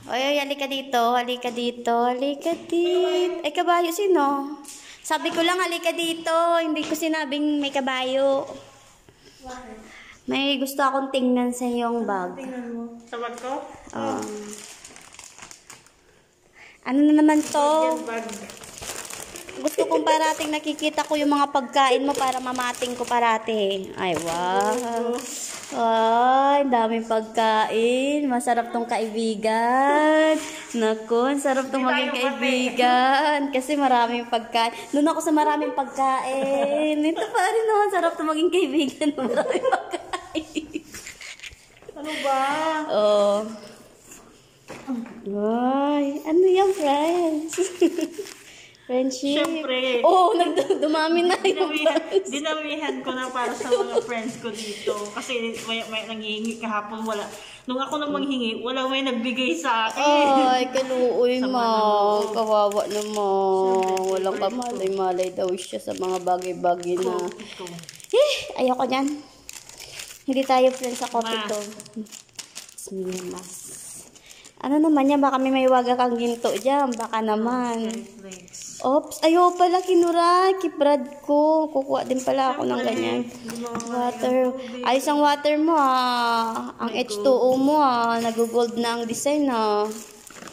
Oy, halika dito. Halika dito. Halika dito. Ay, kabayo sino? Sabi ko lang halika dito. Hindi ko sinabing may kabayo. Bakit? May gusto akong tingnan sa iyong bag. Tingnan mo. Sa bag ko? Ano na naman to? Bag. Gusto kong parating nakikita ko yung mga pagkain mo para mamating ko parati. Ay, wow. Ay, daming pagkain. Masarap tong kaibigan. Naku, sarap tong maging kaibigan. Kasi maraming pagkain. Doon ako sa maraming pagkain. Ito pa rin naman, sarap tong maging kaibigan. Maraming pagkain. Ano ba? Oh. Ay, ano yung friends? Friendship. Siyempre. Oo, dumami na yung friends. Dinamihan ko na para sa mga friends ko dito. Kasi may nanghihingi kahapon, wala. Nung ako nang manghingi, wala may nagbigay sa akin. Ay, kaluoy mo. Kawawa naman. Walang kamalay-malay daw siya sa mga bagay-bagay na. Ayoko niyan. Hindi tayo friends sa coffee to. Mas. Ano naman yan? Baka may waga kang ginto dyan. Baka naman. Oops. Ayaw pala kinura. Kibrad ko. Kukuha din pala ako ng ganyan. Water. Ayos ang water mo Ang H2O mo Nag-gold na ang design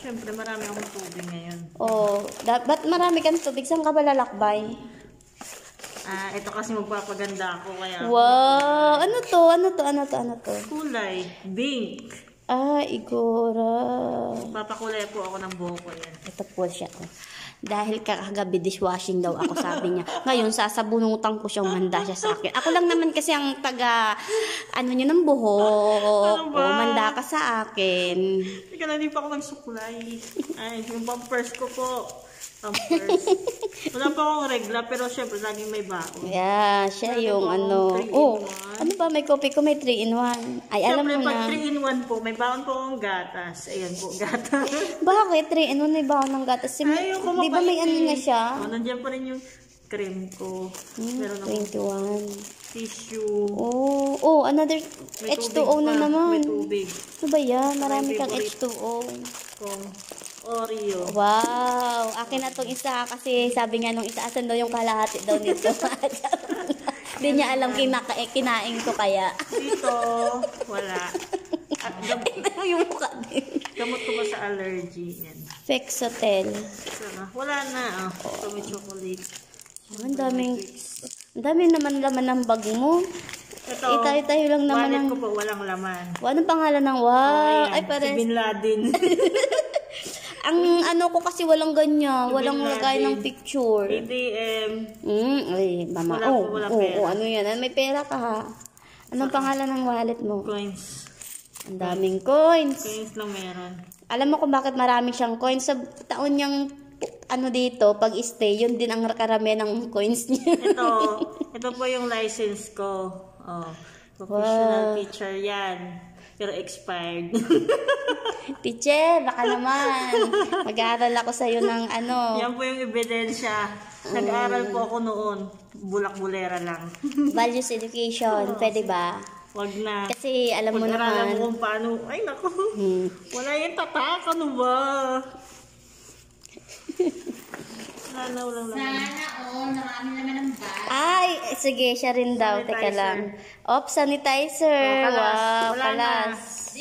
Siyempre marami akong tubig ngayon. Oh. Ba't marami kang tubig? Saan ka ba lalakbay? Ito kasi magpapaganda ako kaya. Wow. Ano to? Kulay. Pink. Igora. Papakulay po ako ng buhok ko yan. Ito po siya. Dahil kagabi dishwashing daw ako, sabi niya. Ngayon, sasabunutan ko siyang manda siya sa akin. Ako lang naman kasi ang niya ng buhok. Manda ka sa akin. Teka lang, hindi pa ako nagsuklay. Ay, yung pampers ko po. Pampers. Wala pa akong regla, pero syempre, laging may baon. Yeah, siya yung ano ba, may kopi ko, may 3-in-1. Ay, alam mo na. Siyempre, pag 3-in-1 po, may baon po akong gatas. Ayan po, gatas. Bakit? 3-in-1 may baon ng gatas? Di ba may ano na siya? Nandiyan pa rin yung cream ko. 21. Tissue. Another H2O na naman. May tubig. Ano ba yan? Marami kang H2O. Oreo. Wow! Akin na itong isa kasi sabi nga nung isa, asan daw yung kalahati daw nito. Hindi niya alam kinain ko kaya. Dito, wala. Yung mukha din. Gamot ko ba sa allergy? Yan. Fexotel. Wala na. Ito may chocolate. Ang dami naman laman ng bag mo. Ito, tayo lang naman wallet ko po, walang laman. Anong pangalan ng Si Bin Laden. Ang ko kasi walang ganyan. Walang lagay ng picture. ATM. Ay, mama. Wala pera. Ano yan? May pera ka ha. Anong pangalan ng wallet mo? Coins. Ang daming coins. Coins lang meron. Alam mo kung bakit marami siyang coins? Sa taon niyang dito, pag stay, yun din ang karamihan ng coins niya. Ito po yung license ko. Professional teacher yan. Pero expired. Teacher, baka naman. Mag-aaral ako sa'yo ng Yan po yung ebidensya. Nag-aaral po ako noon. Bulak-bulera lang. Values education. Pwede ba? Wag na. Kasi alam mo naman. Mo kung paano. Ay, naku. Wala yung tatak. Ano ba? Sana marami naman ang bag. Ay, sige, siya rin daw. Teka lang. Sanitizer. Wow, kalas.